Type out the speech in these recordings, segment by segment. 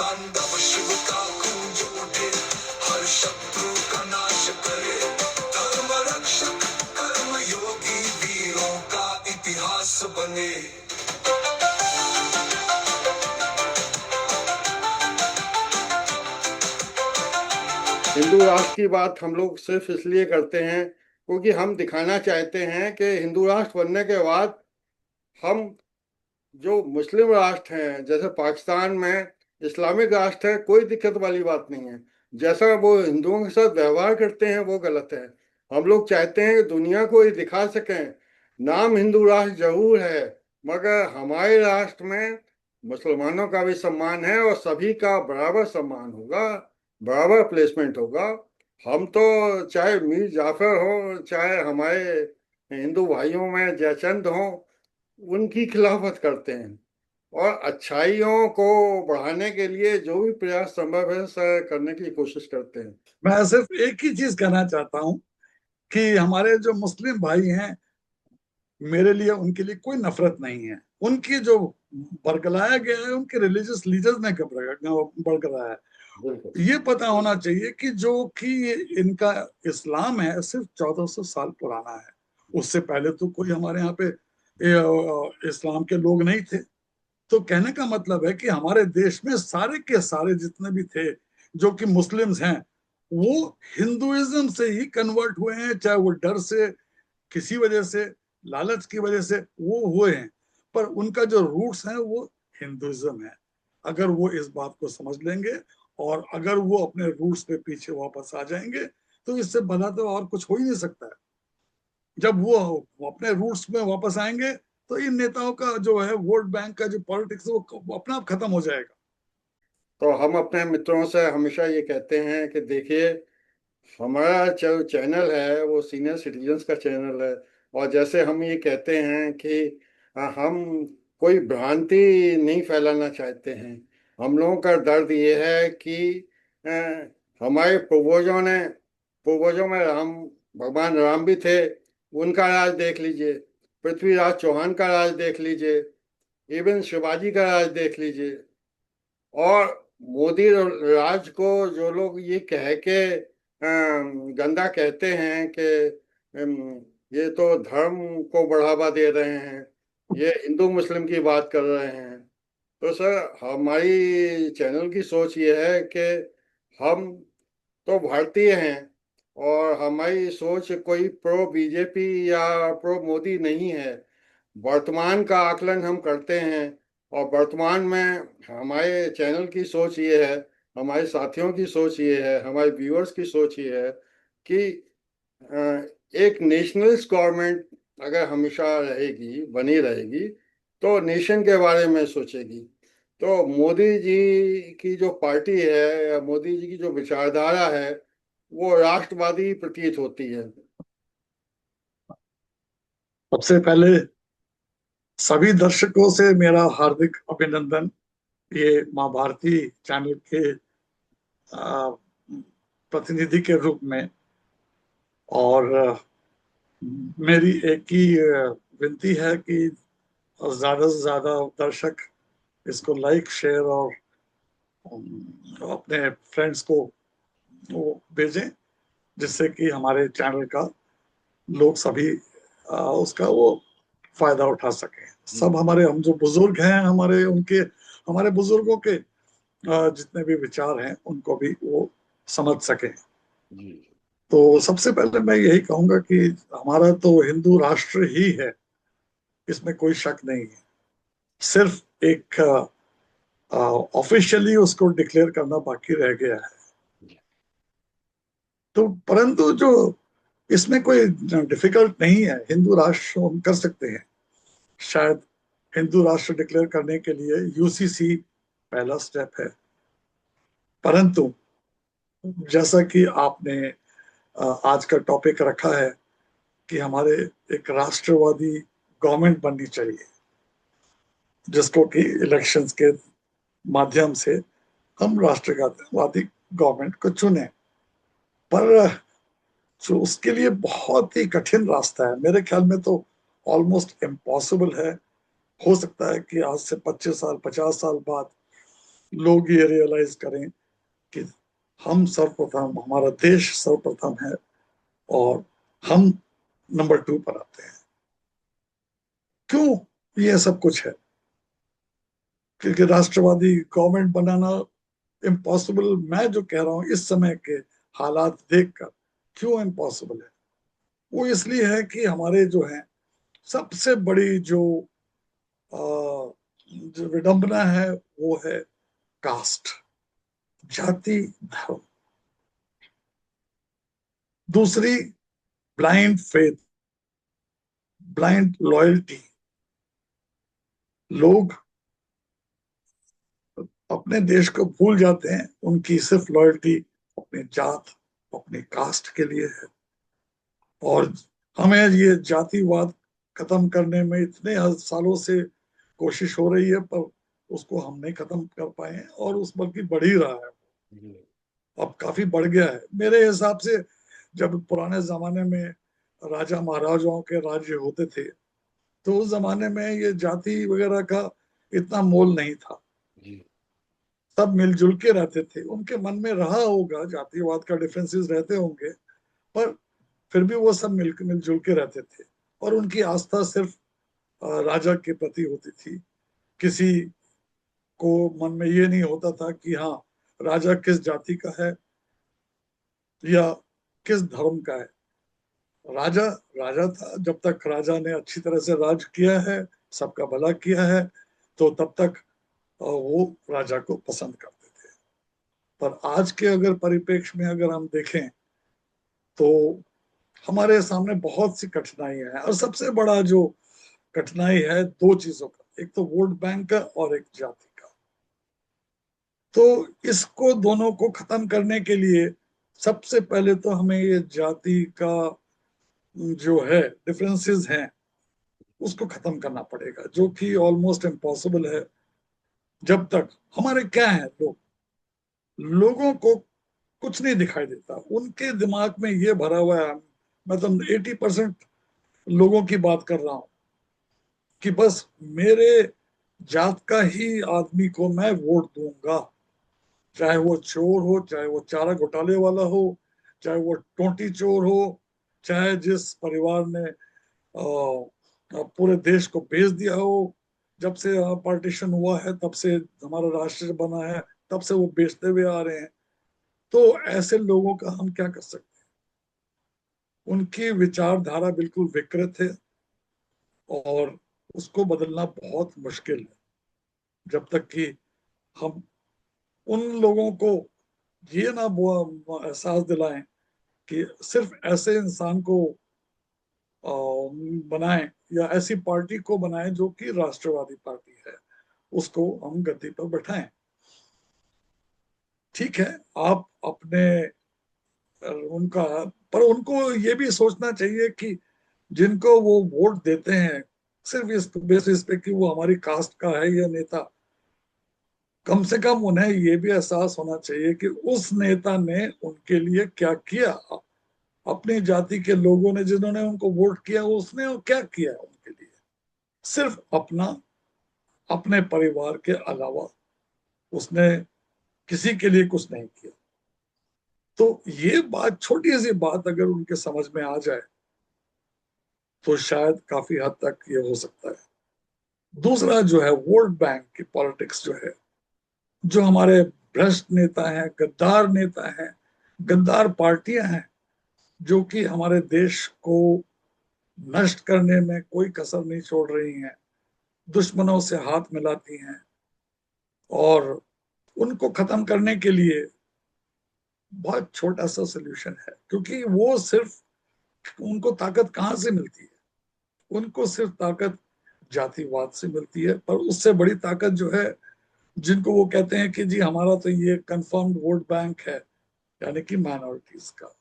तांडव शिव का गूंज उठे, हर शत्रु का नाश करे, धर्म रक्षक कर्म योगी वीरों का इतिहास बने। हिंदू राष्ट्र की बात हम लोग सिर्फ इसलिए करते हैं क्योंकि हम दिखाना चाहते हैं कि हिंदू राष्ट्र बनने के बाद हम जो मुस्लिम राष्ट्र हैं, जैसे पाकिस्तान में इस्लामिक राष्ट्र है, कोई दिक्कत वाली बात नहीं है। जैसा वो हिंदुओं के साथ व्यवहार करते हैं वो गलत है। हम लोग चाहते हैं कि दुनिया को ये दिखा सकें, नाम हिंदू राष्ट्र जरूर है, मगर हमारे राष्ट्र में मुसलमानों का भी सम्मान है और सभी का बराबर सम्मान होगा, बराबर प्लेसमेंट होगा। हम तो चाहे मीर जाफर हो, चाहे हमारे हिंदू भाइयों में जयचंद हो, उनकी खिलाफत करते हैं और अच्छाइयों को बढ़ाने के लिए जो भी प्रयास संभव है करने की कोशिश करते हैं। मैं सिर्फ एक ही चीज कहना चाहता हूँ कि हमारे जो मुस्लिम भाई हैं, मेरे लिए उनके लिए कोई नफरत नहीं है। उनकी जो बरगलाया गया है उनके रिलीजियस लीडर्स ने बरगलाया है। ये पता होना चाहिए कि जो कि इनका इस्लाम है सिर्फ 1400 साल पुराना है। उससे पहले तो कोई हमारे यहाँ पे इस्लाम के लोग नहीं थे। तो कहने का मतलब है कि हमारे देश में सारे के सारे जितने भी थे जो कि मुस्लिम्स हैं, वो हिंदुइज्म से ही कन्वर्ट हुए हैं, चाहे वो डर से, किसी वजह से, लालच की वजह से वो हुए हैं, पर उनका जो रूट्स हैं वो हिंदुइज्म है। अगर वो इस बात को समझ लेंगे और अगर वो अपने रूट्स पे पीछे वापस आ जाएंगे तो इससे बड़ा तो और कुछ हो ही नहीं सकता है। जब वो अपने रूट्स में वापस आएंगे तो इन नेताओं का जो है वोट बैंक का जो पॉलिटिक्स है वो अपने आप खत्म हो जाएगा। तो हम अपने मित्रों से हमेशा ये कहते हैं कि देखिए, हमारा जो चैनल है वो सीनियर सिटीजन्स का चैनल है, और जैसे हम ये कहते हैं कि हम कोई भ्रांति नहीं फैलाना चाहते हैं। हम लोगों का दर्द ये है कि अ, हमारे पूर्वजों में राम, भगवान राम भी थे, उनका राज देख लीजिए, पृथ्वीराज चौहान का राज देख लीजिए, इवन शिवाजी का राज देख लीजिए। और मोदी राज को जो लोग ये कह के गंदा कहते हैं कि ये तो धर्म को बढ़ावा दे रहे हैं, ये हिंदू मुस्लिम की बात कर रहे हैं, तो सर हमारी चैनल की सोच ये है कि हम तो भारतीय हैं और हमारी सोच कोई प्रो बीजेपी या प्रो मोदी नहीं है। वर्तमान का आकलन हम करते हैं और वर्तमान में हमारे चैनल की सोच ये है, हमारे साथियों की सोच ये है, हमारे व्यूअर्स की सोच ये है कि एक नेशनलिस्ट गवर्नमेंट अगर हमेशा रहेगी, बनी रहेगी, तो नेशन के बारे में सोचेगी। तो मोदी जी की जो पार्टी है या मोदी जी की जो विचारधारा है वो राष्ट्रवादी प्रतीत होती है। सबसे पहले सभी दर्शकों से मेरा हार्दिक अभिनंदन, ये माँ भारती चैनल के प्रतिनिधि के रूप में। और मेरी एक ही विनती है कि ज्यादा से ज्यादा दर्शक इसको लाइक, शेयर और अपने फ्रेंड्स को वो भेजें, जिससे कि हमारे चैनल का लोग सभी उसका वो फायदा उठा सके। सब हमारे, हम जो बुजुर्ग हैं, हमारे बुजुर्गों के जितने भी विचार हैं उनको भी वो समझ सके। तो सबसे पहले मैं यही कहूंगा कि हमारा तो हिंदू राष्ट्र ही है, इसमें कोई शक नहीं है। सिर्फ एक ऑफिशियली उसको डिक्लेयर करना बाकी रह गया है। तो परंतु जो इसमें कोई डिफिकल्ट नहीं है, हिंदू राष्ट्र हम कर सकते हैं। शायद हिंदू राष्ट्र डिक्लेयर करने के लिए यूसीसी पहला स्टेप है, परंतु जैसा कि आपने आज का टॉपिक रखा है कि हमारे एक राष्ट्रवादी गवर्नमेंट बननी चाहिए, जिसको कि इलेक्शंस के माध्यम से हम राष्ट्रवादी गवर्नमेंट को चुने। पर जो उसके लिए बहुत ही कठिन रास्ता है, मेरे ख्याल में तो ऑलमोस्ट इम्पॉसिबल है। हो सकता है कि आज से 25 साल 50 साल बाद लोग ये रियलाइज करें कि हम सर्वप्रथम, हमारा देश सर्वप्रथम है और हम नंबर 2 पर आते हैं। क्यों ये सब कुछ है? क्योंकि राष्ट्रवादी गवर्नमेंट बनाना इम्पॉसिबल, मैं जो कह रहा हूं इस समय के हालात देखकर क्यों इम्पॉसिबल है, वो इसलिए है कि हमारे जो है सबसे बड़ी जो विडंबना है वो है कास्ट, जाति, धर्म। दूसरी, ब्लाइंड फेथ, ब्लाइंड लॉयल्टी। लोग अपने देश को भूल जाते हैं, उनकी सिर्फ लॉयल्टी अपनी जात, अपनी कास्ट के लिए है। और हमें ये जातिवाद खत्म करने में इतने सालों से कोशिश हो रही है, पर उसको हम नहीं खत्म कर पाए हैं, और उस बल्कि बढ़ ही रहा है, अब काफी बढ़ गया है मेरे हिसाब से। जब पुराने जमाने में राजा महाराजाओं के राज्य होते थे, तो उस जमाने में ये जाति वगैरह का इतना मोल नहीं था, सब मिलजुल के रहते थे। उनके मन में रहा होगा, जातिवाद का डिफरेंसेस रहते होंगे, पर फिर भी वो सब मिलजुल के रहते थे। और उनकी आस्था सिर्फ राजा के प्रति होती थी। किसी को मन में ये नहीं होता था कि हाँ, राजा किस जाति का है या किस धर्म का है। राजा राजा था, जब तक राजा ने अच्छी तरह से राज किया है, सबका भला किया है, तो तब तक वो राजा को पसंद करते थे। पर आज के अगर परिप्रेक्ष्य में अगर हम देखें, तो हमारे सामने बहुत सी कठिनाइयां हैं, और सबसे बड़ा जो कठिनाई है दो चीजों का, एक तो वोट बैंक का और एक जाति का। तो इसको दोनों को खत्म करने के लिए सबसे पहले तो हमें ये जाति का जो है डिफरेंसेस हैं उसको खत्म करना पड़ेगा, जो कि ऑलमोस्ट इम्पॉसिबल है। जब तक हमारे क्या है, लोगों को कुछ नहीं दिखाई देता, उनके दिमाग में ये भरा हुआ है, मैं तो 80% लोगों की बात कर रहा हूं, कि बस मेरे जात का ही आदमी को मैं वोट दूंगा, चाहे वो चोर हो, चाहे वो चारा घोटाले वाला हो, चाहे वो टोंटी चोर हो, चाहे जिस परिवार ने पूरे देश को बेच दिया हो। जब से पार्टीशन हुआ है, तब से हमारा राष्ट्र बना है, तब से वो बेचते हुए आ रहे हैं। तो ऐसे लोगों का हम क्या कर सकते हैं? उनकी विचारधारा बिल्कुल विकृत है, और उसको बदलना बहुत मुश्किल है, जब तक कि हम उन लोगों को ये ना एहसास दिलाएं कि सिर्फ ऐसे इंसान को बनाएं, या ऐसी पार्टी को बनाएं जो कि राष्ट्रवादी पार्टी है, उसको हम गद्दी पर बैठाएं। ठीक है, आप अपने उनका, पर उनको ये भी सोचना चाहिए कि जिनको वो वोट देते हैं सिर्फ इस बेसिस पे कि वो हमारी कास्ट का है या नेता, कम से कम उन्हें ये भी एहसास होना चाहिए कि उस नेता ने उनके लिए क्या किया। अपनी जाति के लोगों ने, जिन्होंने उनको वोट किया, उसने क्या किया उनके लिए? सिर्फ अपना, अपने परिवार के अलावा उसने किसी के लिए कुछ नहीं किया। तो ये बात, छोटी सी बात अगर उनके समझ में आ जाए, तो शायद काफी हद तक ये हो सकता है। दूसरा जो है, वोट बैंक की पॉलिटिक्स जो है, जो हमारे भ्रष्ट नेता हैं, गद्दार नेता हैं, गद्दार पार्टियां हैं, जो कि हमारे देश को नष्ट करने में कोई कसर नहीं छोड़ रही हैं, दुश्मनों से हाथ मिलाती हैं। और उनको खत्म करने के लिए बहुत छोटा सा सोल्यूशन है, क्योंकि वो सिर्फ, उनको ताकत कहाँ से मिलती है? उनको सिर्फ ताकत जातिवाद से मिलती है। पर उससे बड़ी ताकत जो है, जिनको वो कहते हैं कि जी हमारा तो ये कंफर्म्ड वोट बैंक है, यानी कि माइनॉरिटीज का,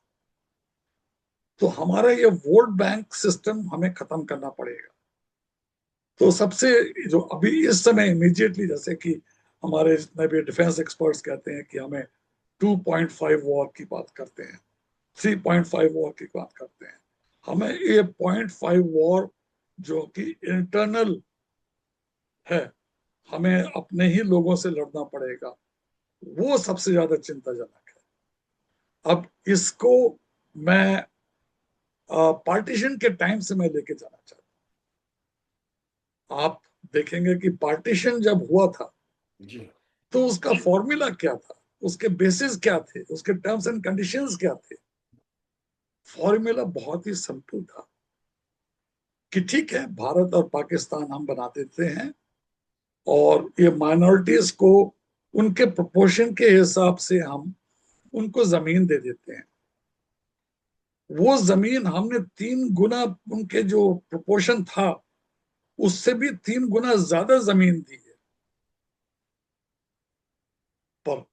तो हमारा ये वोट बैंक सिस्टम हमें खत्म करना पड़ेगा। तो सबसे, जो अभी इस समय इमीडिएटली, जैसे कि हमारे जितने भी डिफेंस एक्सपर्ट्स कहते हैं कि हमें 2.5 वॉर की बात करते हैं, 3.5 वॉर की बात करते हैं, हमें ये 0.5 वॉर जो कि इंटरनल है, हमें अपने ही लोगों से लड़ना पड़ेगा। वो सबसे ज्यादा चिंताजनक है। अब इसको मैं पार्टीशन के टाइम से मैं लेके जाना चाहता हूँ। आप देखेंगे कि पार्टीशन जब हुआ था जी तो उसका फॉर्मूला क्या था, उसके बेसिस क्या थे, उसके टर्म्स एंड कंडीशंस क्या थे। फॉर्मूला बहुत ही सिंपल था कि ठीक है, भारत और पाकिस्तान हम बना देते हैं और ये माइनॉरिटीज को उनके प्रोपोर्शन के हिसाब से हम उनको जमीन दे देते हैं। वो जमीन हमने 3 गुना उनके जो प्रोपोर्शन था उससे भी 3 गुना ज्यादा जमीन दी है। पर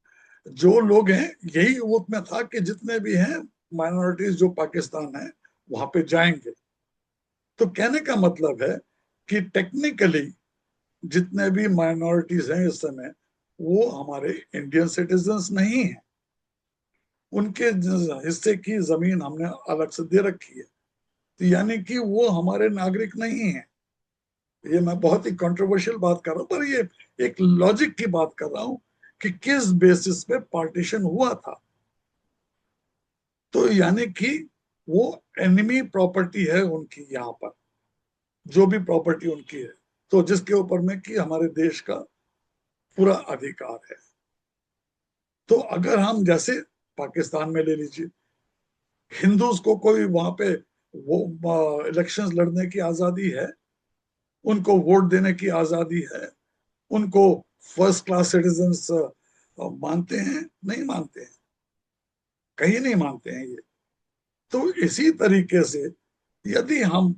जो लोग हैं, यही वो में था कि जितने भी हैं माइनॉरिटीज जो पाकिस्तान है वहां पे जाएंगे। तो कहने का मतलब है कि टेक्निकली जितने भी माइनॉरिटीज हैं इस समय, वो हमारे इंडियन सिटीजन्स नहीं हैं। उनके हिस्से की जमीन हमने अलग से दे रखी है, तो यानी कि वो हमारे नागरिक नहीं है। ये मैं बहुत ही कंट्रोवर्शियल बात कर रहा हूं, पर ये एक लॉजिक की बात कर रहा हूं कि किस बेसिस पे पार्टीशन हुआ था। तो यानी कि वो एनिमी प्रॉपर्टी है उनकी, यहाँ पर जो भी प्रॉपर्टी उनकी है, तो जिसके ऊपर में कि हमारे देश का पूरा अधिकार है। तो अगर हम जैसे पाकिस्तान में ले लीजिए, हिंदूज को कोई वहां पे वो इलेक्शंस लड़ने की आजादी है, उनको वोट देने की आजादी है, उनको फर्स्ट क्लास सिटीजन्स मानते हैं, नहीं मानते हैं, कहीं नहीं मानते हैं ये। तो इसी तरीके से यदि हम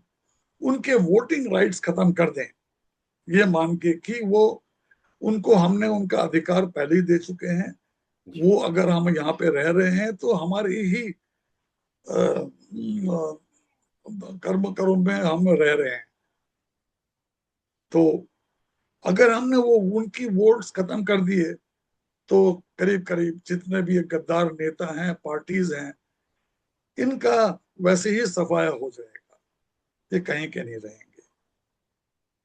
उनके वोटिंग राइट्स खत्म कर दें, ये मान के कि वो उनको हमने उनका अधिकार पहले ही दे चुके हैं, जी वो अगर हम यहाँ पे रह रहे हैं तो हमारी ही कर्म कर्म में हम रह रहे हैं। तो अगर हमने वो उनकी वोट्स खत्म कर दिए तो करीब करीब जितने भी गद्दार नेता हैं, पार्टीज हैं, इनका वैसे ही सफाया हो जाएगा, ये कहीं के नहीं रहेंगे।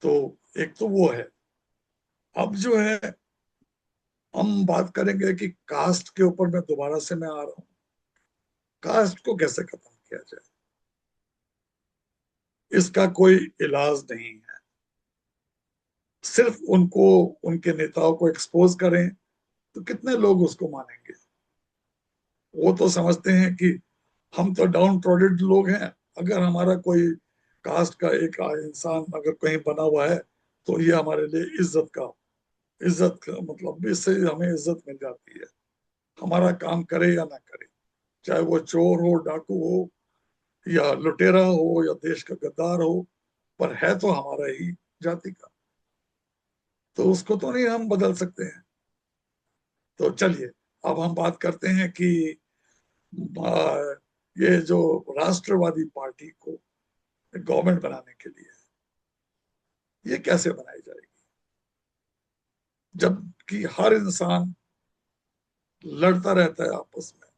तो एक तो वो है। अब जो है, हम बात करेंगे कि कास्ट के ऊपर मैं दोबारा से मैं आ रहा हूँ। कास्ट को कैसे खत्म किया जाए, इसका कोई इलाज नहीं है। सिर्फ उनको, उनके नेताओं को एक्सपोज करें तो कितने लोग उसको मानेंगे। वो तो समझते हैं कि हम तो डाउन ट्रोडेड लोग हैं, अगर हमारा कोई कास्ट का एक इंसान अगर कहीं बना हुआ है तो ये हमारे लिए इज्जत का मतलब इससे हमें इज्जत मिल जाती है, हमारा काम करे या ना करे, चाहे वो चोर हो, डाकू हो, या लुटेरा हो, या देश का गद्दार हो, पर है तो हमारा ही जाति का। तो उसको तो नहीं हम बदल सकते हैं। तो चलिए, अब हम बात करते हैं कि आ, ये जो राष्ट्रवादी पार्टी को गवर्नमेंट बनाने के लिए, ये कैसे बनाई जाएगी, जबकि हर इंसान लड़ता रहता है आपस में।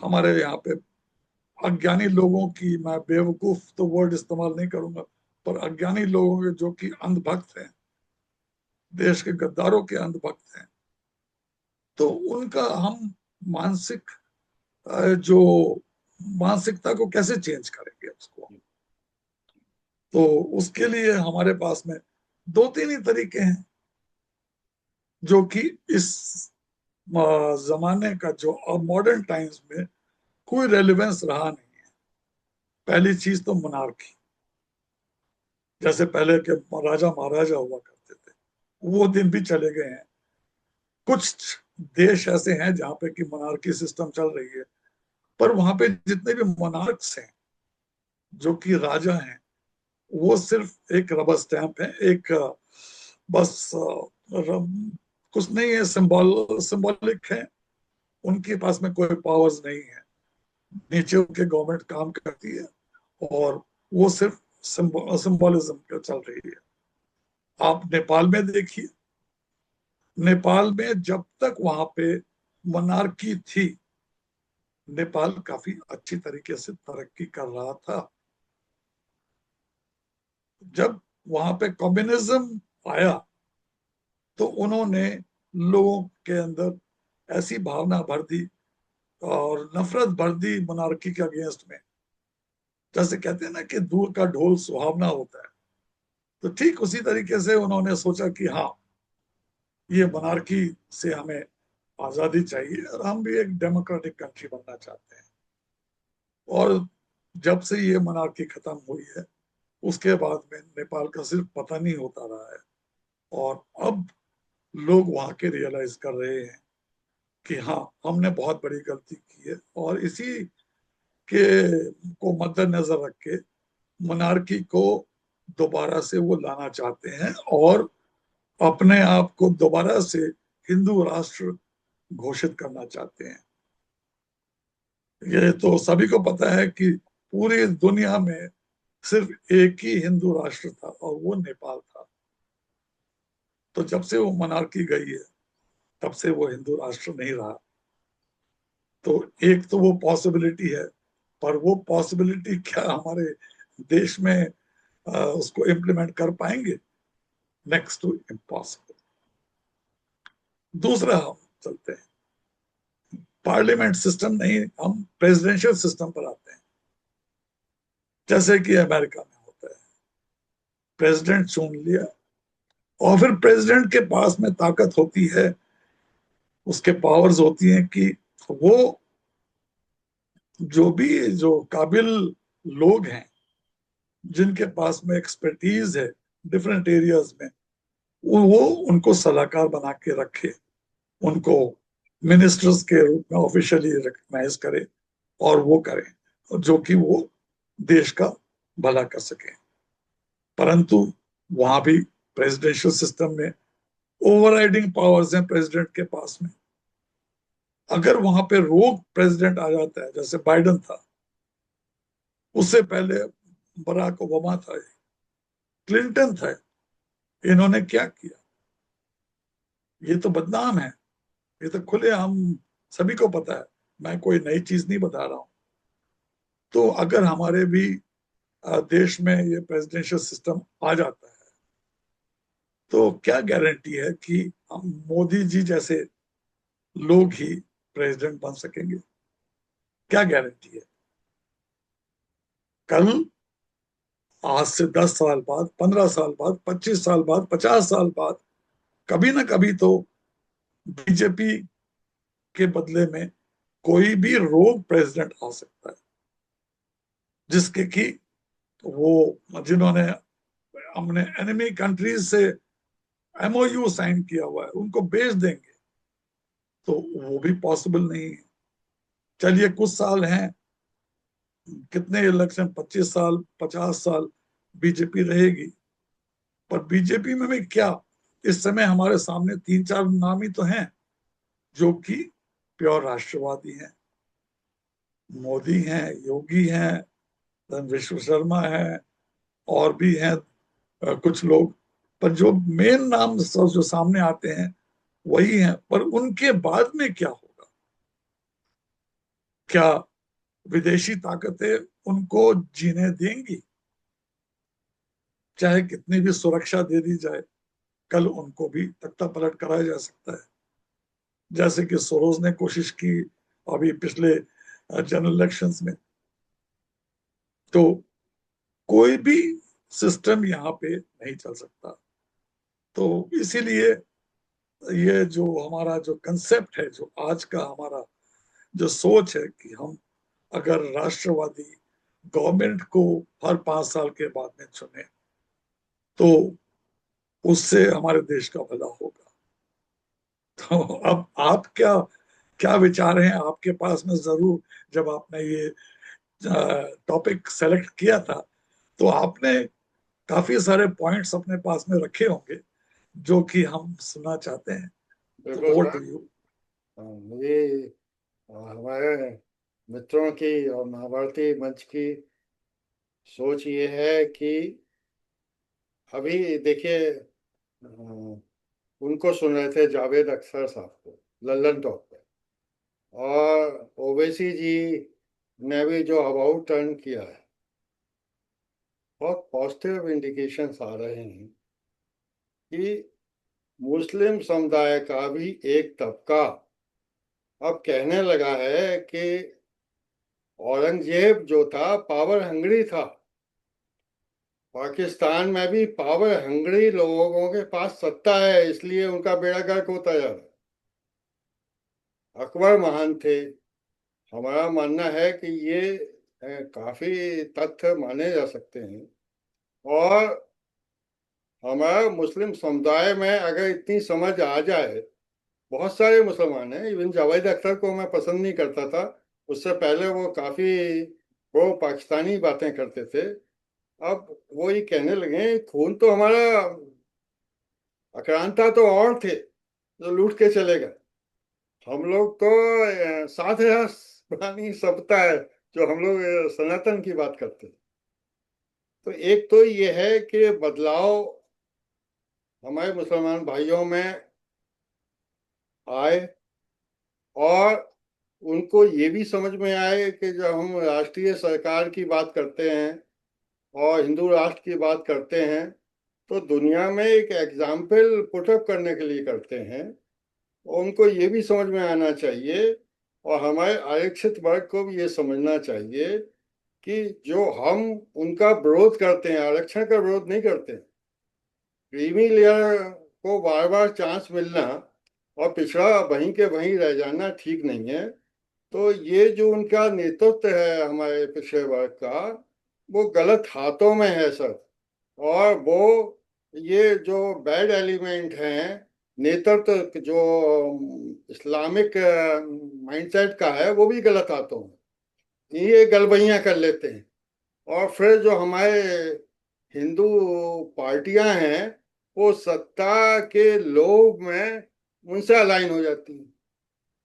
हमारे यहाँ पे अज्ञानी लोगों की, मैं बेवकूफ तो वर्ड इस्तेमाल नहीं करूंगा, पर अज्ञानी लोगों के जो कि अंधभक्त हैं, देश के गद्दारों के अंधभक्त हैं, तो उनका हम मानसिक जो मानसिकता को कैसे चेंज करेंगे उसको। तो उसके लिए हमारे पास में 2-3 ही तरीके हैं जो कि इस जमाने का, जो अब मॉडर्न टाइम्स में कोई रेलिवेंस रहा नहीं है। पहली चीज तो मोनार्की, जैसे पहले के राजा महाराजा हुआ करते थे, वो दिन भी चले गए हैं। कुछ देश ऐसे हैं जहां पे कि मोनार्की सिस्टम चल रही है, पर वहां पे जितने भी मोनार्क्स हैं, जो कि राजा हैं, वो सिर्फ एक रबर स्टैंप है, एक बस कुछ नहीं है, सिंबॉलिक है। उनके पास में कोई पावर्स नहीं है, नीचे उनके गवर्नमेंट काम करती है, और वो सिर्फ सिंबोलिज्म पे चल रही है। आप नेपाल में देखिए, नेपाल में जब तक वहां पे मोनार्की थी, नेपाल काफी अच्छी तरीके से तरक्की कर रहा था। जब वहां पे कम्युनिज्म आया तो उन्होंने लोगों के अंदर ऐसी भावना भर दी और नफरत भर दी मोनार्की के अगेंस्ट में। जैसे कहते हैं ना कि दूर का ढोल सुहावना होता है, तो ठीक उसी तरीके से उन्होंने सोचा कि हाँ, ये मोनार्की से हमें आजादी चाहिए और हम भी एक डेमोक्रेटिक कंट्री बनना चाहते हैं। और जब से ये मोनार्की खत्म हुई है, उसके बाद में नेपाल का सिर्फ पता नहीं होता रहा है। और अब लोग वहां के रियलाइज कर रहे हैं कि हाँ, हमने बहुत बड़ी गलती की है, और इसी के को मद्देनजर रख के मोनार्की को दोबारा से वो लाना चाहते हैं और अपने आप को दोबारा से हिंदू राष्ट्र घोषित करना चाहते हैं। ये तो सभी को पता है कि पूरी दुनिया में सिर्फ एक ही हिंदू राष्ट्र था और वो नेपाल था। तो जब से वो मोनार्की गई है, तब से वो हिंदू राष्ट्र नहीं रहा। तो एक तो वो पॉसिबिलिटी है, पर वो पॉसिबिलिटी क्या हमारे देश में उसको इम्प्लीमेंट कर पाएंगे? Next to impossible. दूसरा हम चलते हैं, पार्लियामेंट सिस्टम नहीं, हम प्रेसिडेंशियल सिस्टम पर आते हैं। जैसे कि अमेरिका में होता है, प्रेसिडेंट चुन लिया और फिर प्रेसिडेंट के पास में ताकत होती है, उसके पावर्स होती हैं कि वो जो काबिल लोग हैं, जिनके पास में एक्सपर्टीज है डिफरेंट एरियाज में, वो उनको सलाहकार बना के रखे, उनको मिनिस्टर्स के रूप में ऑफिशियली रिकग्नाइज करे और वो करें जो कि वो देश का भला कर सके। परंतु वहां भी प्रेसिडेंशियल सिस्टम में ओवरराइडिंग पावर्स हैं प्रेसिडेंट के पास में। अगर वहां पे रोग प्रेसिडेंट आ जाता है, जैसे बाइडन था, उससे पहले बराक ओबामा था, क्लिंटन था, इन्होंने क्या किया? ये तो बदनाम है, ये तो खुले हम सभी को पता है, मैं कोई नई चीज नहीं बता रहा हूं। तो अगर हमारे भी देश में ये प्रेसिडेंशियल सिस्टम आ जाता है, तो क्या गारंटी है कि हम मोदी जी जैसे लोग ही प्रेसिडेंट बन सकेंगे? क्या गारंटी है? कल, आज से 10 साल बाद, 15 साल बाद, 25 साल बाद, 50 साल बाद, कभी ना कभी तो बीजेपी के बदले में कोई भी रोग प्रेसिडेंट आ सकता है, जिसके कि वो जिन्होंने हमने एनिमी कंट्रीज से एमओयू साइन किया हुआ है, उनको बेच देंगे, तो वो भी पॉसिबल नहीं है। चलिए, कुछ साल हैं, कितने इलेक्शन, 25 साल, 50 साल बीजेपी रहेगी। पर बीजेपी में भी क्या, इस समय हमारे सामने 3-4 नाम ही तो हैं जो कि प्योर राष्ट्रवादी हैं। मोदी हैं, योगी हैं, विश्व शर्मा है, और भी हैं कुछ लोग। पर जो मेन नाम जो सामने आते हैं वही हैं। पर उनके बाद में क्या होगा? क्या विदेशी ताकतें उनको जीने देंगी? चाहे कितनी भी सुरक्षा दे दी जाए, कल उनको भी तख्ता पलट कराया जा सकता है, जैसे कि सोरोज ने कोशिश की अभी पिछले जनरल इलेक्शंस में। तो कोई भी सिस्टम यहाँ पे नहीं चल सकता। तो इसीलिए ये जो हमारा जो कंसेप्ट है, जो आज का हमारा जो सोच है कि हम अगर राष्ट्रवादी गवर्नमेंट को हर 5 साल के बाद में चुने, तो उससे हमारे देश का भला होगा। तो अब आप क्या क्या विचार हैं आपके पास में? जरूर, जब आपने ये टॉपिक सेलेक्ट किया था, तो आपने काफी सारे पॉइंट्स अपने पास में रखे होंगे जो कि हम सुनना चाहते हैं। तो बिल्कुल ओवर सर। To you. मुझे हमारे मित्रों की और महाभारती मंच की सोच ये है कि अभी देखिए, उनको सुन रहे थे जावेद अख्तर साहब को लल्लन टॉक पे, और ओवैसी जी ने भी जो अबाउट टर्न किया है, बहुत पॉजिटिव इंडिकेशंस आ रहे हैं कि मुस्लिम समुदाय का भी एक तबका अब कहने लगा है कि औरंगजेब जो था पावर हंग्री था। पाकिस्तान में भी पावर हंग्री लोगों के पास सत्ता है, इसलिए उनका बेड़ा गर्क होता जा रहा है। अकबर महान थे। हमारा मानना है कि ये काफी तथ्य माने जा सकते हैं। और हमारा मुस्लिम समुदाय में अगर इतनी समझ आ जाए, बहुत सारे मुसलमान हैं, इवन जावेद अख्तर को मैं पसंद नहीं करता था, उससे पहले वो काफी प्रो पाकिस्तानी बातें करते थे। अब वो ये कहने लगे खून तो हमारा आक्रांता तो और थे जो लूट के चले गए। हम लोग तो 7,000 पुरानी सभ्यता है जो हम लोग सनातन की बात करते हैं। तो एक तो ये है कि बदलाव हमारे मुसलमान भाइयों में आए, और उनको ये भी समझ में आए कि जब हम राष्ट्रीय सरकार की बात करते हैं और हिंदू राष्ट्र की बात करते हैं, तो दुनिया में एक एग्जाम्पल पुटअप करने के लिए करते हैं। और उनको ये भी समझ में आना चाहिए, और हमारे आरक्षित वर्ग को भी ये समझना चाहिए कि जो हम उनका विरोध करते हैं, आरक्षण का विरोध नहीं करते हैं। क्रीमी लेयर को बार बार चांस मिलना और पिछड़ा वहीं के वहीं रह जाना ठीक नहीं है। तो ये जो उनका नेतृत्व है हमारे पिछड़े वर्ग का, वो गलत हाथों में है सर। और वो ये जो बैड एलिमेंट हैं, नेतृत्व जो इस्लामिक माइंडसेट का है, वो भी गलत हाथों में ये गलबैयां कर लेते हैं। और फिर जो हमारे हिंदू पार्टियां हैं, वो सत्ता के लोभ में उनसे अलाइन हो जाती हैं।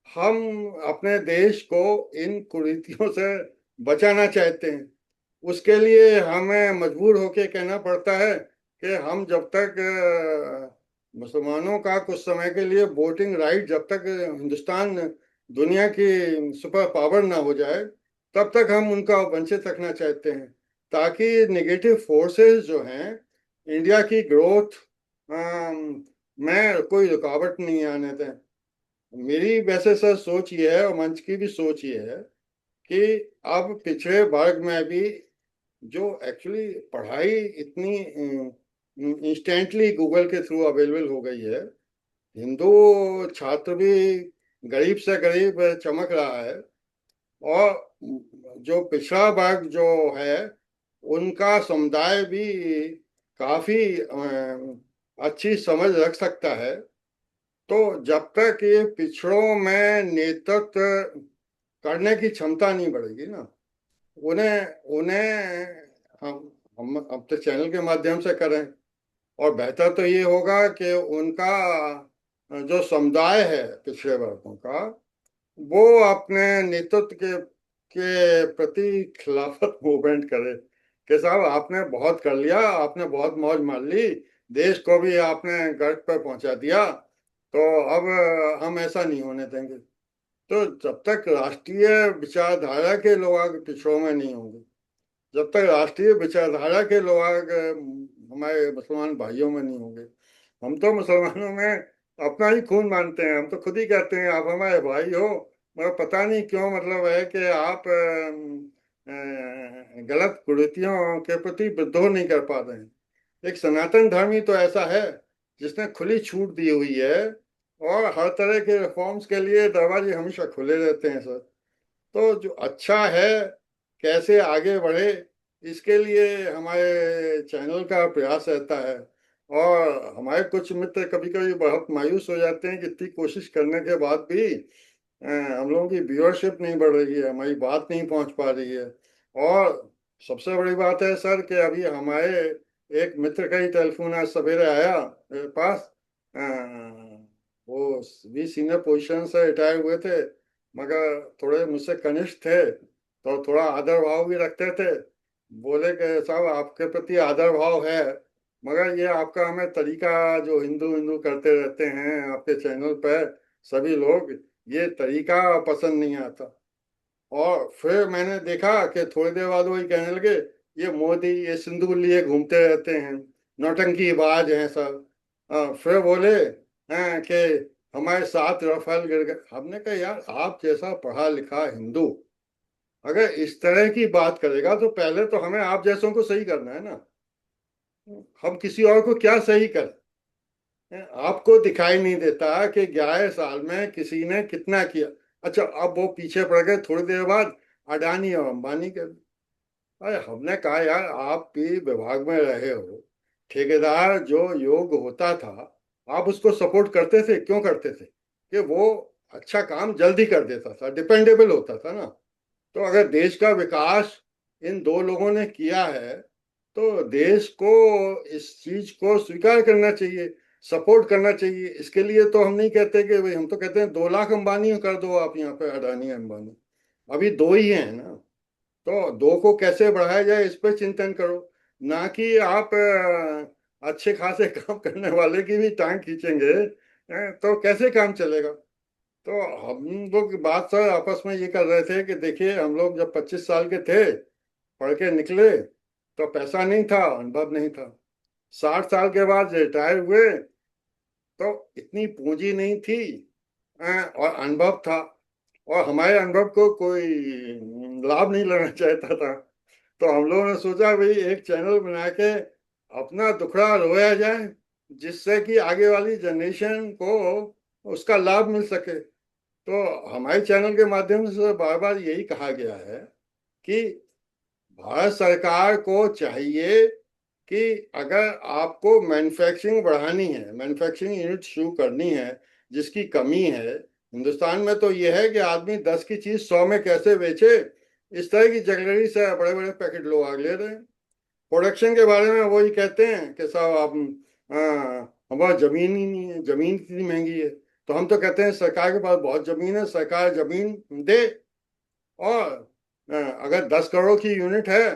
हम अपने देश को इन कुरीतियों से बचाना चाहते हैं। उसके लिए हमें मजबूर होके कहना पड़ता है कि हम जब तक मुसलमानों का कुछ समय के लिए वोटिंग राइट, जब तक हिंदुस्तान दुनिया की सुपर पावर ना हो जाए, तब तक हम उनका वंचित रखना चाहते हैं, ताकि नेगेटिव फोर्सेस जो हैं इंडिया की ग्रोथ में कोई रुकावट नहीं आने दें। मेरी वैसे सर सोच ये है, और मंच की भी सोच ये है, कि अब पिछड़े वर्ग में भी जो एक्चुअली पढ़ाई इतनी इंस्टेंटली गूगल के थ्रू अवेलेबल हो गई है, हिंदू छात्र भी गरीब से गरीब चमक रहा है। और जो पिछड़ा वर्ग जो है, उनका समुदाय भी काफी अच्छी समझ रख सकता है। तो जब तक ये पिछड़ों में नेतृत्व करने की क्षमता नहीं बढ़ेगी ना, उन्हें उन्हें हम अब तो चैनल के माध्यम से करें। और बेहतर तो ये होगा कि उनका जो समुदाय है पिछड़े वर्गों का, वो अपने नेतृत्व के प्रति खिलाफत मूवमेंट करे कि साहब आपने बहुत कर लिया, आपने बहुत मौज मार ली, देश को भी आपने गर्क पर पहुंचा दिया, तो अब हम ऐसा नहीं होने देंगे। तो जब तक राष्ट्रीय विचारधारा के लोग पिछड़ों में नहीं होंगे, जब तक राष्ट्रीय विचारधारा के लोग हमारे मुसलमान भाइयों में नहीं होंगे, हम तो मुसलमानों में अपना ही खून मानते हैं। हम तो खुद ही कहते हैं आप हमारे भाई हो, मगर पता नहीं क्यों मतलब है कि आप गलत कुरीतियों के प्रति विद्रोह नहीं कर पा रहे हैं। एक सनातन धर्म ही तो ऐसा है जिसने खुली छूट दी हुई है, और हर तरह के रिफॉर्म्स के लिए दरवाजे हमेशा खुले रहते हैं सर। तो जो अच्छा है कैसे आगे बढ़े, इसके लिए हमारे चैनल का प्रयास रहता है। और हमारे कुछ मित्र कभी कभी बहुत मायूस हो जाते हैं कि इतनी कोशिश करने के बाद भी हम लोगों की व्यूअरशिप नहीं बढ़ रही है, हमारी बात नहीं पहुंच पा रही है। और सबसे बड़ी बात है सर कि अभी हमारे एक मित्र का ही टेलीफोन आज सवेरे आया मेरे पास। वो भी सीनियर पोजीशन से रिटायर हुए थे, मगर थोड़े मुझसे कनिष्ठ थे, तो थोड़ा आदर भाव भी रखते थे। बोले कि साहब आपके प्रति आदर भाव है, मगर ये आपका हमें तरीका जो हिंदू हिंदू करते रहते हैं आपके चैनल पर सभी लोग, ये तरीका पसंद नहीं आता। और फिर मैंने देखा कि थोड़ी देर बाद वही कहने लगे ये मोदी ये सिंदूर लिए घूमते रहते हैं, नौटंकी बाज हैं सब। फिर बोले हैं कि हमारे 7 राफेल गिर गए। हमने कहा यार, आप जैसा पढ़ा लिखा हिंदू अगर इस तरह की बात करेगा तो पहले तो हमें आप जैसों को सही करना है ना। हम किसी और को क्या सही करें? आपको दिखाई नहीं देता कि 11 साल में किसी ने कितना किया? अच्छा, अब वो पीछे पड़ गए, थोड़ी देर बाद अडानी और अंबानी के। अरे हमने कहा यार, आप भी विभाग में रहे हो, ठेकेदार जो योग होता था आप उसको सपोर्ट करते थे, क्यों करते थे? कि वो अच्छा काम जल्दी कर देता था, डिपेंडेबल होता था ना। तो अगर देश का विकास इन दो लोगों ने किया है तो देश को इस चीज को स्वीकार करना चाहिए, सपोर्ट करना चाहिए। इसके लिए तो हम नहीं कहते कि भाई, हम तो कहते हैं 2 लाख अंबानी कर दो आप यहाँ पे, अडानी अंबानी। अभी 2 ही हैं ना, तो 2 को कैसे बढ़ाया जाए इस पर चिंतन करो, ना कि आप अच्छे खासे काम करने वाले की भी टांग खींचेंगे। तो कैसे काम चलेगा? तो हम लोग बात सर आपस में ये कर रहे थे कि देखिए, हम लोग जब 25 साल के थे, पढ़ के निकले, तो पैसा नहीं था, अनुभव नहीं था। 60 साल के बाद रिटायर हुए तो इतनी पूंजी नहीं थी, और अनुभव था। और हमारे अनुभव को कोई लाभ नहीं लेना चाहता था। तो हम लोगों ने सोचा भाई, एक चैनल बना के अपना दुखड़ा रोया जाए, जिससे कि आगे वाली जनरेशन को उसका लाभ मिल सके। तो हमारे चैनल के माध्यम से बार बार यही कहा गया है कि भारत सरकार को चाहिए कि अगर आपको मैन्युफैक्चरिंग बढ़ानी है, मैन्युफैक्चरिंग यूनिट शुरू करनी है, जिसकी कमी है हिंदुस्तान में, तो यह है कि आदमी 10 की चीज 100 में कैसे बेचे। इस तरह की जगलरी से बड़े बड़े पैकेट लोग आग ले रहे हैं। प्रोडक्शन के बारे में वही कहते हैं कि साहब आप, हमारा जमीन ही नहीं है, जमीन कितनी महंगी है। तो हम तो कहते हैं सरकार के पास बहुत जमीन है, सरकार जमीन दे, और अगर 10 करोड़ की यूनिट है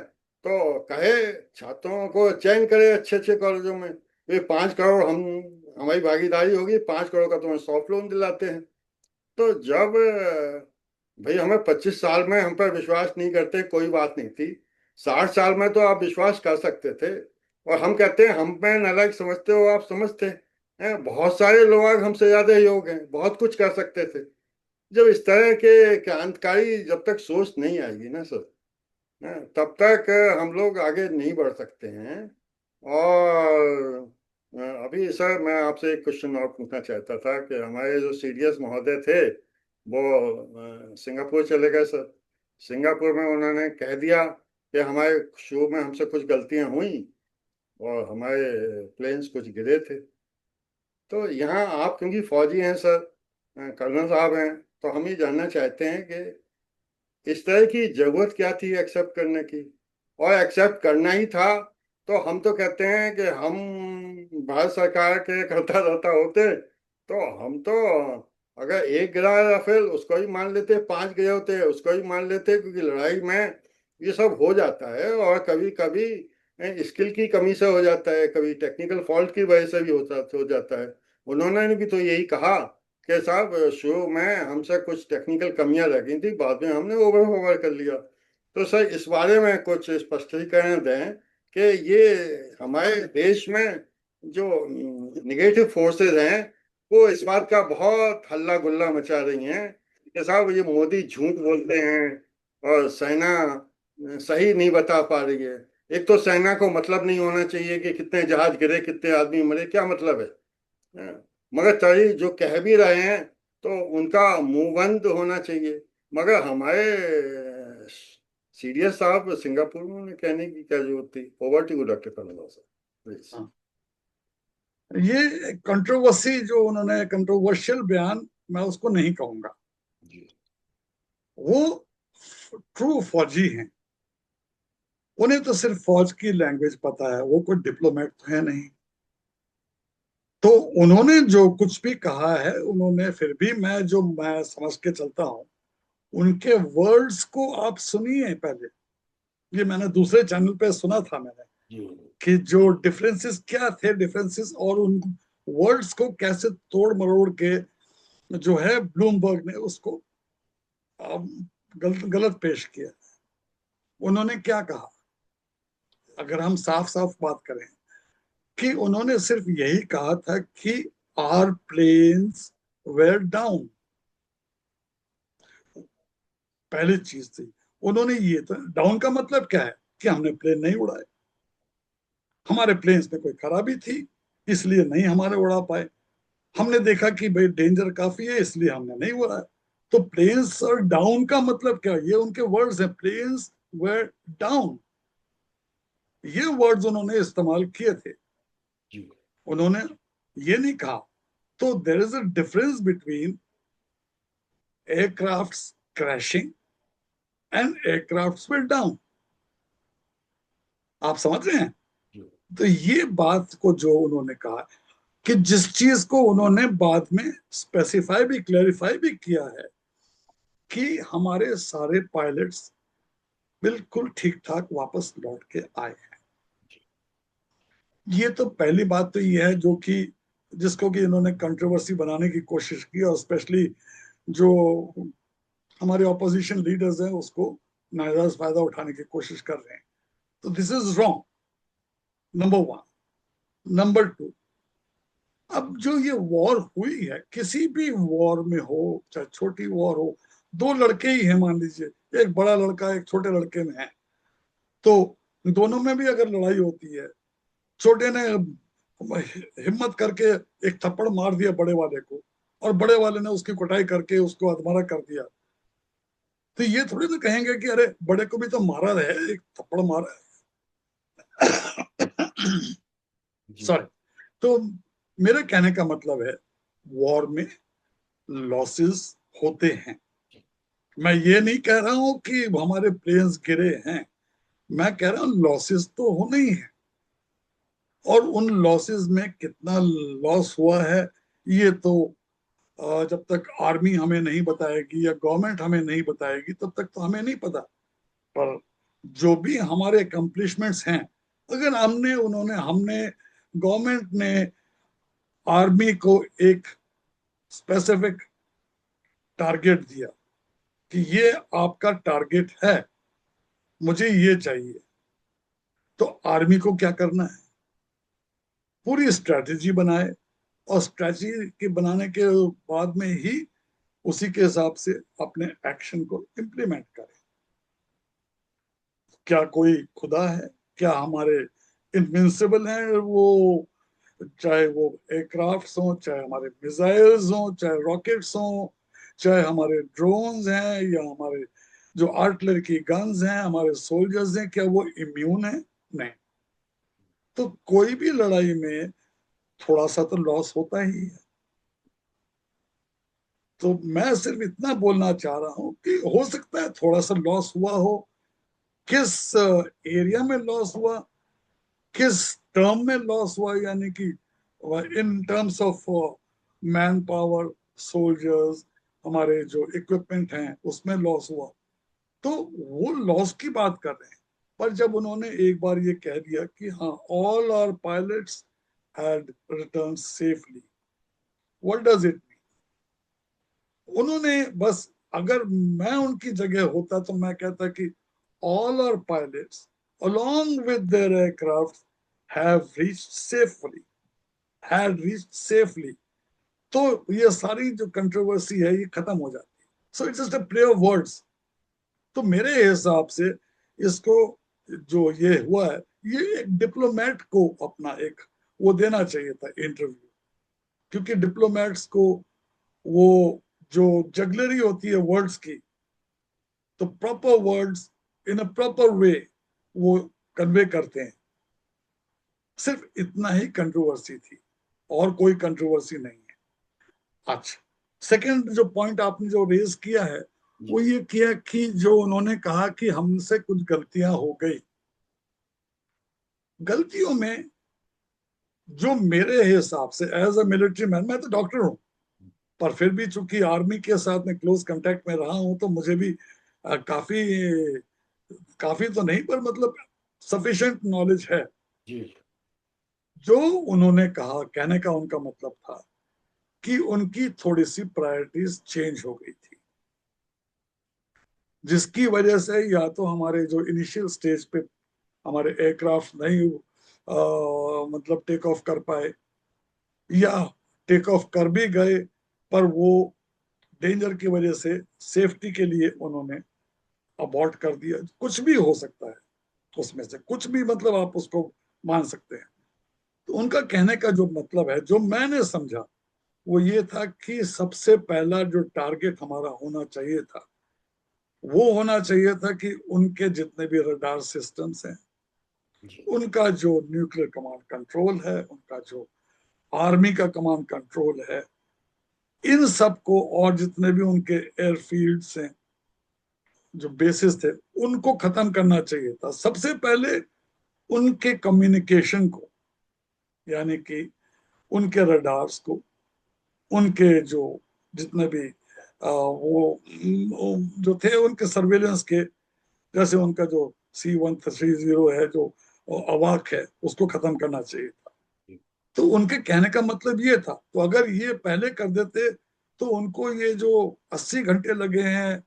तो कहे छात्रों को चयन करे अच्छे अच्छे कॉलेजों में। ये 5 करोड़ हम, हमारी भागीदारी होगी, 5 करोड़ का तुम्हें सॉफ्ट लोन दिलाते हैं। तो जब भाई, हमें 25 साल में हम पर विश्वास नहीं करते, कोई बात नहीं थी, 60 साल में तो आप विश्वास कर सकते थे। और हम कहते हैं हम में नालायक समझते हो, आप समझते हैं बहुत सारे लोग हमसे ज्यादा योग हैं, बहुत कुछ कर सकते थे। जब इस तरह के क्रांतिकारी जब तक सोच नहीं आएगी ना सर, तब तक हम लोग आगे नहीं बढ़ सकते हैं। और अभी सर, मैं आपसे एक क्वेश्चन और पूछना चाहता था कि हमारे जो सीडीएस महोदय थे वो सिंगापुर चले गए सर। सिंगापुर में उन्होंने कह दिया कि हमारे शो में हमसे कुछ गलतियां हुई और हमारे प्लेन्स कुछ गिरे थे। तो यहाँ आप क्योंकि फौजी हैं सर, कर्नल साहब हैं, तो हम ये जानना चाहते हैं कि इस तरह की जरूरत क्या थी एक्सेप्ट करने की? और एक्सेप्ट करना ही था तो हम तो कहते हैं कि हम भारत सरकार के करता धरता होते तो हम तो, अगर एक गिरा राफेल उसको ही मान लेते, 5 गए होते उसको ही मान लेते, क्योंकि लड़ाई में ये सब हो जाता है। और कभी कभी स्किल की कमी से हो जाता है, कभी टेक्निकल फॉल्ट की वजह से भी हो जाता है। उन्होंने भी तो यही कहा कि साहब, शुरू में हमसे कुछ टेक्निकल कमियां रह गई थी, बाद में हमने ओवर कर लिया। तो सर, इस बारे में कुछ स्पष्टीकरण दें कि ये हमारे देश में जो निगेटिव फोर्सेस हैं वो इस बात का बहुत हल्ला गुल्ला मचा रही हैं कि साहब, ये मोदी झूठ बोलते हैं और सेना सही नहीं बता पा रही है। एक तो सेना को मतलब नहीं होना चाहिए कि कितने जहाज गिरे, कितने आदमी मरे, क्या मतलब है? मगर तरी जो कह भी रहे हैं तो उनका मुंह बंद होना चाहिए। मगर हमारे सीडीएस साहब सिंगापुर में, उन्हें कहने की क्या जरूरत थी? Over to doctor colonel sir, please. हाँ। ये कंट्रोवर्सी जो उन्होंने, कंट्रोवर्शियल बयान मैं उसको नहीं कहूंगा। जी। वो ट्रू फौजी हैं, उन्हें तो सिर्फ फौज की लैंग्वेज पता है, वो कोई डिप्लोमेट तो है नहीं। तो उन्होंने जो कुछ भी कहा है, उन्होंने फिर भी, मैं समझ के चलता हूं, उनके वर्ड्स को आप सुनिए पहले। ये मैंने दूसरे चैनल पे सुना था मैंने, जी। कि जो डिफरेंसेस क्या थे, डिफरेंसेस, और उन वर्ड्स को कैसे तोड़ मरोड़ के जो है ब्लूमबर्ग ने उसको गलत गलत पेश किया। उन्होंने क्या कहा, अगर हम साफ साफ बात करें, कि उन्होंने सिर्फ यही कहा था कि आर प्लेन्स वेयर डाउन, पहली चीज थी। उन्होंने ये तो डाउन का मतलब क्या है कि हमने प्लेन नहीं उड़ाए, हमारे प्लेन्स में कोई खराबी थी इसलिए नहीं हमारे उड़ा पाए, हमने देखा कि भाई डेंजर काफी है इसलिए हमने नहीं उड़ाया। तो प्लेन्स और डाउन का मतलब क्या, ये उनके वर्ड्स हैं, प्लेन्स वेयर डाउन, ये वर्ड्स उन्होंने इस्तेमाल किए थे। जी उन्होंने ये नहीं कहा। तो there is a difference between aircrafts crashing and aircrafts were down, आप समझ रहे हैं। जी तो ये बात को जो उन्होंने कहा कि जिस चीज को उन्होंने बाद में स्पेसिफाई भी, क्लैरिफाई भी किया है कि हमारे सारे पायलट्स बिल्कुल ठीक ठाक वापस लौट के आए हैं। ये तो पहली बात तो ये है जो कि जिसको कि इन्होंने कंट्रोवर्सी बनाने की कोशिश की, और स्पेशली जो हमारे ऑपोजिशन लीडर्स हैं उसको नाजायज फायदा उठाने की कोशिश कर रहे हैं। तो this is wrong, number one. Number two, अब जो ये वॉर हुई है, किसी भी वॉर में हो, चाहे छोटी वॉर हो, दो लड़के ही हैं मान लीजिए, एक बड़ा लड़का एक छोटे लड़के में है, तो दोनों में भी अगर लड़ाई होती है, छोटे ने हिम्मत करके एक थप्पड़ मार दिया बड़े वाले को, और बड़े वाले ने उसकी कुटाई करके उसको अधमरा कर दिया, तो ये थोड़ी ना कहेंगे कि अरे बड़े को भी तो मारा है, एक थप्पड़ मारा है। जी सॉरी। तो मेरे कहने का मतलब है, वॉर में लॉसेस होते हैं। मैं ये नहीं कह रहा हूं कि हमारे प्लेन्स गिरे हैं, मैं कह रहा हूं लॉसेस तो होने ही है, और उन लॉसेस में कितना लॉस हुआ है ये तो जब तक आर्मी हमें नहीं बताएगी या गवर्नमेंट हमें नहीं बताएगी तब तक तो हमें नहीं पता। पर जो भी हमारे अकम्पलिशमेंट्स हैं, अगर हमने गवर्नमेंट ने आर्मी को एक स्पेसिफिक टारगेट दिया कि ये आपका टारगेट है, मुझे ये चाहिए, तो आर्मी को क्या करना है, पूरी स्ट्रेटेजी बनाए, और स्ट्रेटेजी के बनाने के बाद में ही उसी के हिसाब से अपने एक्शन को इम्प्लीमेंट करें। क्या कोई खुदा है, क्या हमारे इनविंसिबल हैं वो, चाहे वो एयरक्राफ्ट हो, चाहे हमारे मिसाइल्स हो, चाहे रॉकेट्स हो, चाहे हमारे ड्रोन्स हैं, या हमारे जो आर्टिलरी की गन्स हैं, हमारे सोल्जर्स हैं, क्या वो इम्यून है? नहीं। तो कोई भी लड़ाई में थोड़ा सा तो लॉस होता ही है। तो मैं सिर्फ इतना बोलना चाह रहा हूं कि हो सकता है थोड़ा सा लॉस हुआ हो, किस एरिया में लॉस हुआ, किस टर्म में लॉस हुआ, यानी कि in terms of man power, soldiers, हमारे जो इक्विपमेंट हैं उसमें लॉस हुआ, तो वो लॉस की बात कर रहे हैं। पर जब उन्होंने एक बार ये कह दिया कि हाँ, all our pilots had return safely, what does it mean? उन्होंने बस, अगर मैं उनकी जगह होता तो मैं कहता कि all our pilots along with their aircraft have reached safely, had reached safely, तो ये सारी जो कंट्रोवर्सी है ये खत्म हो जाती है। So it's just a play of words. तो मेरे हिसाब से इसको, जो ये हुआ है, ये एक डिप्लोमेट को अपना एक वो देना चाहिए था इंटरव्यू, क्योंकि डिप्लोमेट्स को वो जो जगलरी होती है वर्ड्स की, तो proper words in a proper way वो कन्वे करते हैं। सिर्फ इतना ही कंट्रोवर्सी थी, और कोई कंट्रोवर्सी नहीं है। अच्छा, सेकंड जो पॉइंट आपने जो रेज किया है, वो जी ये किया कि जो उन्होंने कहा कि हमसे कुछ गलतियां हो गई। गलतियों में जो मेरे हिसाब से, एज अ मिलिट्री मैन, मैं तो डॉक्टर हूं, पर फिर भी चूंकि आर्मी के साथ में क्लोज कांटेक्ट में रहा हूं, तो मुझे भी काफी काफी तो नहीं पर मतलब सफिशिएंट नॉलेज है। जी जो उन्होंने कहा, कहने का उनका मतलब था कि उनकी थोड़ी सी प्रायोरिटीज चेंज हो गई थी, जिसकी वजह से या तो हमारे जो इनिशियल स्टेज पे हमारे एयरक्राफ्ट नहीं मतलब टेक ऑफ कर पाए, या टेक ऑफ कर भी गए पर वो डेंजर की वजह से सेफ्टी के लिए उन्होंने अबॉर्ट कर दिया। कुछ भी हो सकता है उसमें से, कुछ भी, मतलब आप उसको मान सकते हैं। तो उनका कहने का जो मतलब है, जो मैंने समझा, वो ये था कि सबसे पहला जो टारगेट हमारा होना चाहिए था, वो होना चाहिए था कि उनके जितने भी रडार सिस्टम्स हैं, उनका जो न्यूक्लियर कमांड कंट्रोल है, उनका जो आर्मी का कमांड कंट्रोल है, इन सब को, और जितने भी उनके एयरफील्ड्स हैं, जो बेसिस थे, उनको खत्म करना चाहिए था सबसे पहले। उनके कम्युनिकेशन को, यानी कि उनके रडार्स को, उनके जो जितने भी वो जो थे उनके सर्वेलेंस के, जैसे उनका जो C-130 है, जो अवाक है, उसको खत्म करना चाहिए था। तो उनके कहने का मतलब ये था। तो अगर ये पहले कर देते तो उनको ये जो 80 घंटे लगे हैं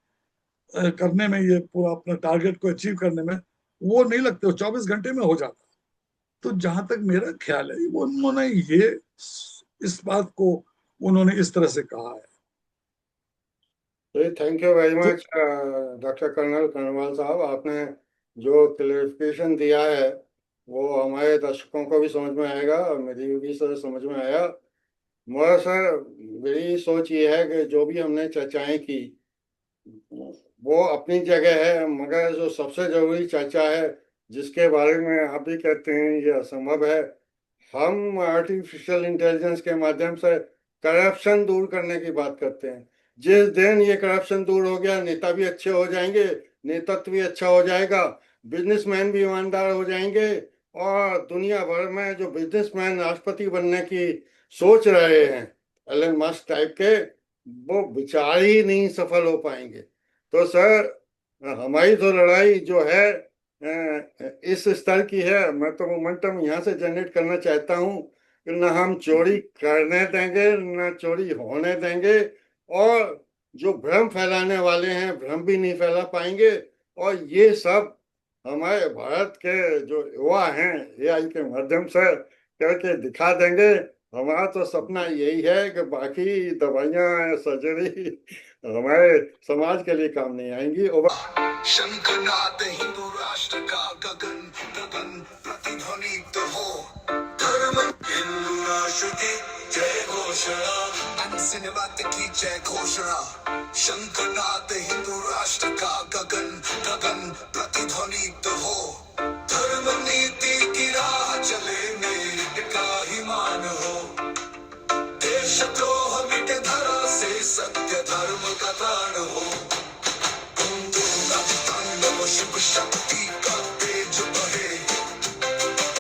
करने में, ये पूरा अपना टारगेट को अचीव करने में, वो नहीं लगते, वो 24 घंटे में हो जाता। तो जहां तक मेरा ख्याल है, वो उन्होंने ये इस बात को उन्होंने इस तरह से कहा है। थैंक यू वेरी तो मच डॉक्टर कर्नल कर्नवाल साहब, आपने जो क्लेरिफिकेशन दिया है वो हमारे दर्शकों को भी समझ में आएगा और मेरी भी सर समझ में आया। मगर सर, मेरी सोच ये है कि जो भी हमने चर्चाएं की वो अपनी जगह है, मगर जो सबसे जरूरी चर्चा है, जिसके बारे में आप भी कहते हैं ये असंभव है, हम आर्टिफिशियल इंटेलिजेंस के माध्यम से करप्शन दूर करने की बात करते हैं। जिस दिन ये करप्शन दूर हो गया, नेता भी अच्छे हो जाएंगे, नेतृत्व भी अच्छा हो जाएगा, बिजनेसमैन भी ईमानदार हो जाएंगे, और दुनिया भर में जो बिजनेसमैन राष्ट्रपति बनने की सोच रहे हैं, एलन मस्क टाइप के, वो विचार ही नहीं सफल हो पाएंगे। तो सर, हमारी तो लड़ाई जो है इस स्तर की है। मैं तो मोमेंटम यहाँ से जनरेट करना चाहता हूँ कि न हम चोरी करने देंगे, न चोरी होने देंगे, और जो भ्रम फैलाने वाले हैं भ्रम भी नहीं फैला पाएंगे। और ये सब हमारे भारत के जो युवा हैं AI के माध्यम से करके दिखा देंगे। हमारा तो सपना यही है कि बाकी दवाइयाँ, सर्जरी हमारे समाज के लिए काम नहीं आएंगी। शंखनाद हिंदू राष्ट्र का गगन गगन प्रतिध्वनित हो, धर्म हिंदू राष्ट्र की जय घोषणा, सिनेमात की जय घोषणा। शंखनाद हिंदू राष्ट्र का गगन गगन प्रतिध्वनित हो, धर्म नीति की राह चले मेरिट का ही मान हो, देशद्रोह मिटे धरा से सत्य धर्म का त्राण हो। शिव शक्ति